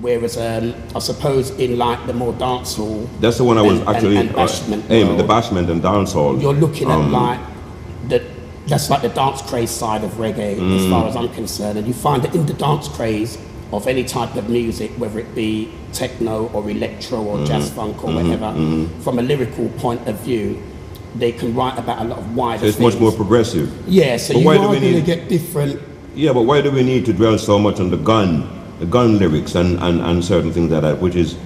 Whereas I suppose in like the more dancehall, that's the one I was actually and bashment aiming, the bashment and dancehall. You're looking at like that's like the dance craze side of reggae, as far as I'm concerned. And you find that in the dance craze of any type of music, whether it be techno or electro or jazz funk or whatever, from a lyrical point of view, they can write about a lot of wider So it's things. much more progressive. Yeah, so But you why are do we going to need- get different. Yeah, but why do we need to dwell so much on the gun lyrics and certain things like that, which is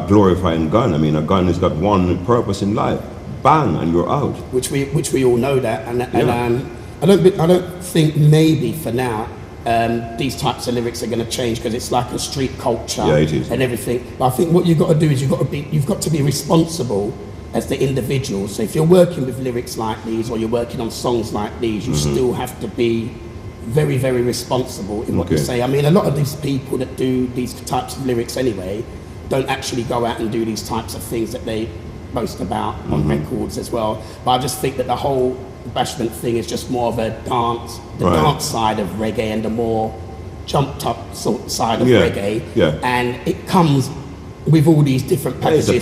glorifying gun? I mean, a gun has got one purpose in life: bang, and you're out. Which we all know that, and I don't think maybe for now these types of lyrics are going to change, because it's like a street culture and everything. But I think what you've got to do is you've got to be responsible as the individual. So if you're working with lyrics like these, or you're working on songs like these, you still have to be very, very responsible in what you say. I mean, a lot of these people that do these types of lyrics anyway don't actually go out and do these types of things that they boast about on records as well. But I just think that the whole bashment thing is just more of a dance, dance side of reggae, and the more jumped up side of reggae. Yeah. And it comes with all these different packages. It's a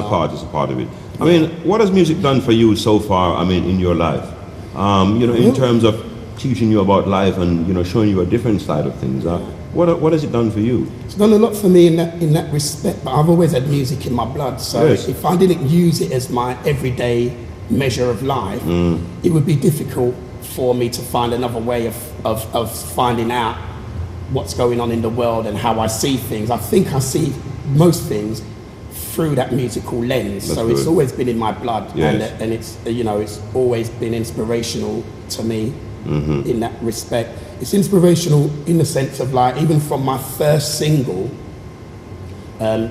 part of it. I mean, what has music done for you so far? I mean, in your life, in terms of teaching you about life and showing you a different side of things. What has it done for you? It's done a lot for me in that respect. But I've always had music in my blood. So if I didn't use it as my everyday measure of life, it would be difficult for me to find another way of finding out what's going on in the world and how I see things. I think I see most things through that musical lens. That's so good. It's always been in my blood, and it's it's always been inspirational to me in that respect. It's inspirational in the sense of, like, even from my first single,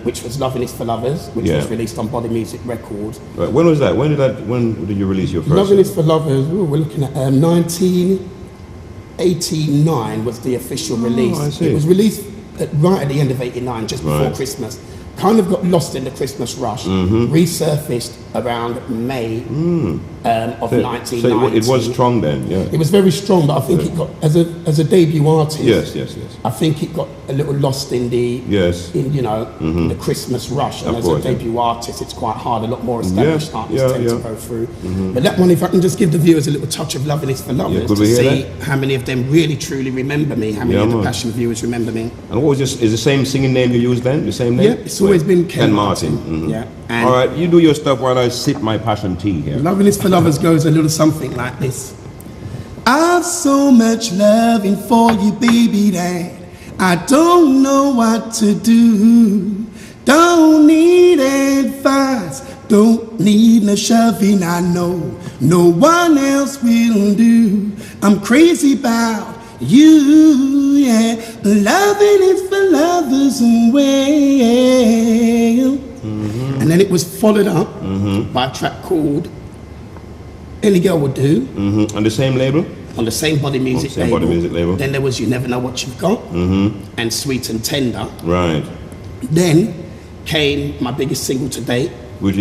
which was "Loving Is for Lovers," which was released on Body Music Records. Right. When was that? When did you release your first? "Loving Is for Lovers." We're looking at 1989 was the official release. I see. It was released right at the end of '89, just before Christmas. Kind of got lost in the Christmas rush. Resurfaced around May of 1990. So it was strong then, yeah. It was very strong, but I think it got, as a debut artist. Yes. I think it got a little lost in the in the Christmas rush. And as a debut artist, it's quite hard. A lot more established artists tend to go through. But that one, if I can just give the viewers a little touch of "Loving Is for Lovers" to see how many of them really truly remember me, how many of the Passion viewers remember me. And what was this? Is the same singing name you used then? The same name? Yeah, it's always been Ken Martin. Yeah. All right, you do your stuff while I sip my passion tea here. "Loving Is for Lovers" goes a little something like this. I've so much loving for you, baby, that I don't know what to do. Don't need advice, don't need no shoving. I know no one else will do. I'm crazy about you, yeah. Loving is for lovers and well. And then it was followed up by a track called "Any Girl Would Do." On the same label? On the same Body Music label. Body Music label. Then there was "You Never Know What You've Got" and "Sweet and Tender." Right. Then came my biggest single to date, which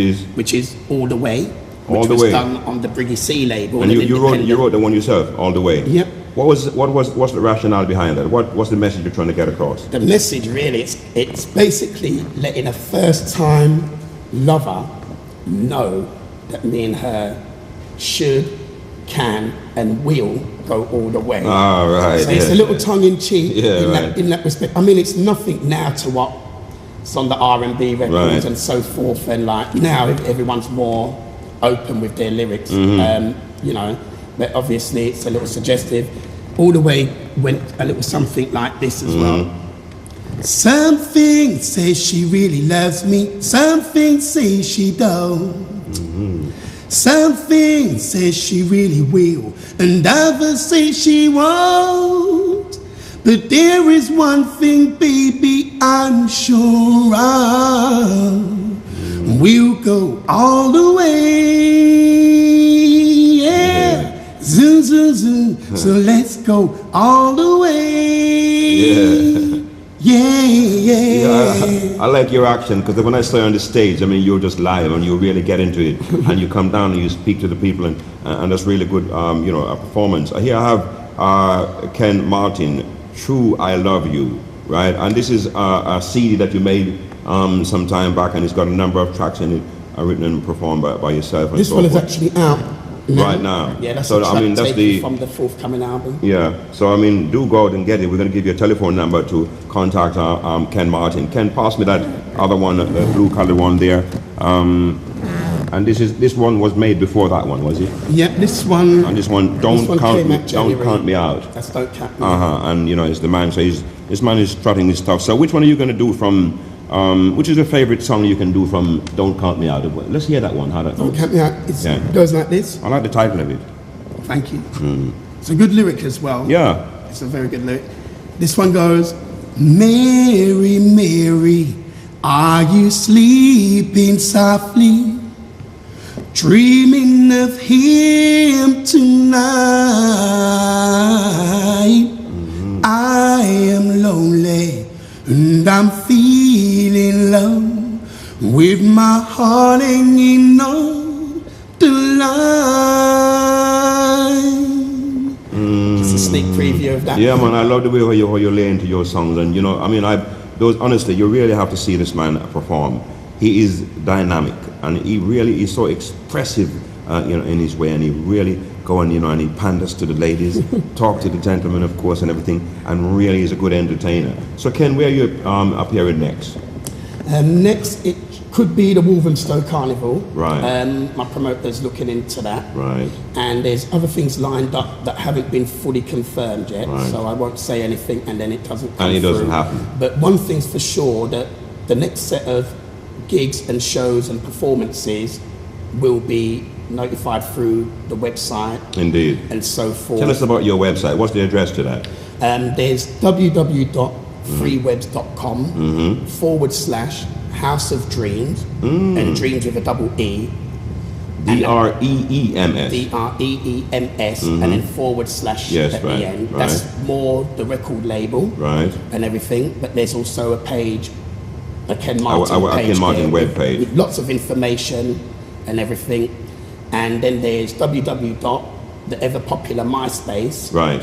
is "All the Way," which was done on the Briggy C label. And you wrote the one yourself, "All the Way." Yep. What's the rationale behind that? What's the message you're trying to get across? The message really, it's basically letting a first time lover know that me and her should, can, and will go all the way. Ah, right. So it's a little tongue in cheek in that respect. I mean, it's nothing now to what's on the R&B records and so forth. And like now, everyone's more open with their lyrics. But obviously it's a little suggestive. "All the Way" went a little something like this as well. Something says she really loves me, something says she don't. Something says she really will, and others say she won't. But there is one thing, baby, I'm sure of. We'll go all the way, yeah. Zoom, zoom, zoom. So let's go all the way. Yeah. I like your action, because when I saw you on the stage, I mean, you're just live and you really get into it, and you come down and you speak to the people, and that's really good, a performance. Here I have Ken Martin, "True I Love You." right? And this is a CD that you made some time back, and it's got a number of tracks in it, written and performed by yourself. And this so one forth. is actually out now. Right now. Yeah, that's so a track I mean, that's from the forthcoming album. Yeah. So I mean, do go out and get it. We're going to give you a telephone number to contact Ken Martin. Ken, pass me that other one, the blue-colored one there. And this one was made before that one, was it? Yeah, this one. And this one, don't count me out. That's Don't Count Me Out. And you know, it's the man. So this man is strutting his stuff. So which one are you going to do from? Which is your favorite song you can do from Don't Count Me Out? Let's hear that one. How that Don't Count Me Out. It goes like this. I like the title of it. Thank you. It's a good lyric as well. Yeah. It's a very good lyric. This one goes, Mary, Mary, are you sleeping softly? Dreaming of him tonight. I am lonely and I'm feeling low, with my heart hanging on the line. Just a sneak preview of that. Yeah, man, I love the way how you lay into your songs, and you know, I mean, honestly, you really have to see this man perform. He is dynamic, and he really is so expressive, you know, in his way, and he really and he panders to the ladies, talk to the gentlemen, of course, and everything, and really is a good entertainer. So, Ken, where are you appearing next? Next, it could be the Walthamstow Carnival. Right. My promoter's looking into that. Right. And there's other things lined up that haven't been fully confirmed yet, right. So I won't say anything, and then it doesn't come And it doesn't through. happen. But one thing's for sure, that the next set of gigs and shows and performances will be notified through the website. Indeed. And so forth. Tell us about your website. What's the address to that? There's www.freewebs.com /House of Dreams, and Dreams with a double E. DREEMS. DREEMS, and then / yes, at right, the end. right. That's more the record label, right, and everything. But there's also a page, a Ken Martin page, Ken Martin web page, with lots of information and everything. And then there's www. the ever popular MySpace, right,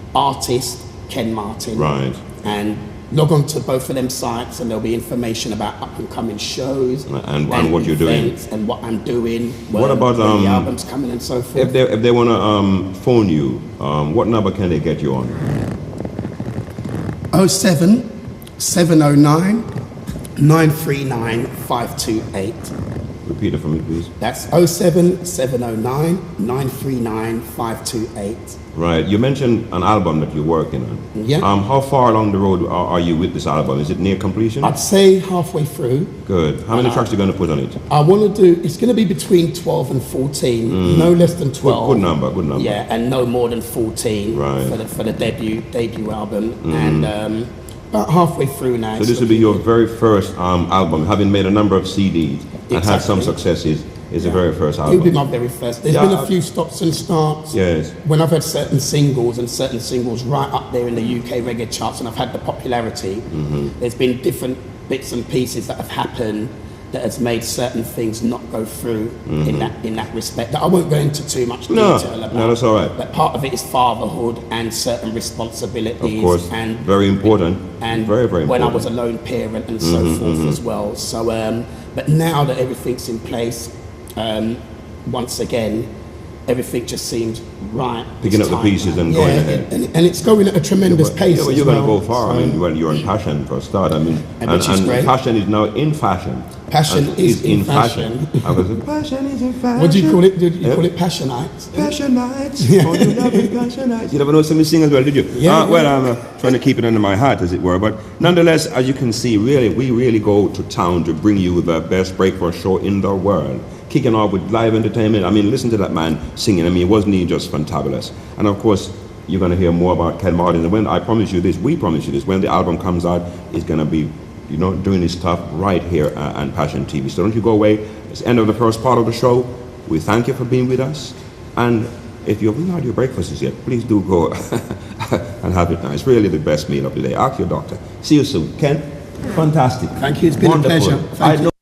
/ artist Ken Martin, right, and log on to both of them sites, and there'll be information about up and coming shows and what you're doing and what I'm doing. What about when the album's coming and so forth? If they want to phone you, what number can they get you on? 07 709 939 528. Repeat it for me, please. That's 07 709 939 528. Right. You mentioned an album that you're working on. Yeah. How far along the road are you with this album? Is it near completion? I'd say halfway through. Good. How many tracks are you going to put on it? I want to do, it's going to be between 12 and 14, no less than 12. Good number. Yeah, and no more than 14 right. for the debut album. And about halfway through now. So this will be your very first album, having made a number of CDs and had some successes. Is the very first album. It'll be my very first. There's been a few stops and starts. Yes. When I've had certain singles right up there in the UK reggae charts, and I've had the popularity. There's been different bits and pieces that have happened that has made certain things not go through in that respect. That I won't go into too much detail about. No, that's all right. But part of it is fatherhood and certain responsibilities. Of course, and very important. And very, very important. When I was a lone parent and so forth as well. So, but now that everything's in place, once again, everything just seems right. Picking up the pieces and going ahead. And it's going at a tremendous pace. Yeah, well, you're going to go far. I mean, well, you're in passion for a start. I mean, and passion is now in fashion. Passion is in fashion. Passion is in fashion. What do you call it? Did you call it Passionites? Passionites. Oh, you love me, Passionites. You never know somebody sing as well, did you? Yeah. Well, I'm trying to keep it under my hat, as it were. But nonetheless, as you can see, really, we really go to town to bring you the best breakfast show in the world. Kicking off with live entertainment. I mean, listen to that man singing. I mean, wasn't he just fantabulous? And of course, you're going to hear more about Ken Martin. And when I promise you this, we promise you this, when the album comes out, it's going to be, you know, doing this stuff right here on Passion TV. So don't you go away. It's the end of the first part of the show. We thank you for being with us. And if you haven't had your breakfast yet, please do go and have it now. It's really the best meal of the day. Ask your doctor. See you soon. Ken, fantastic. Thank you. It's been wonderful. A pleasure. Thank you.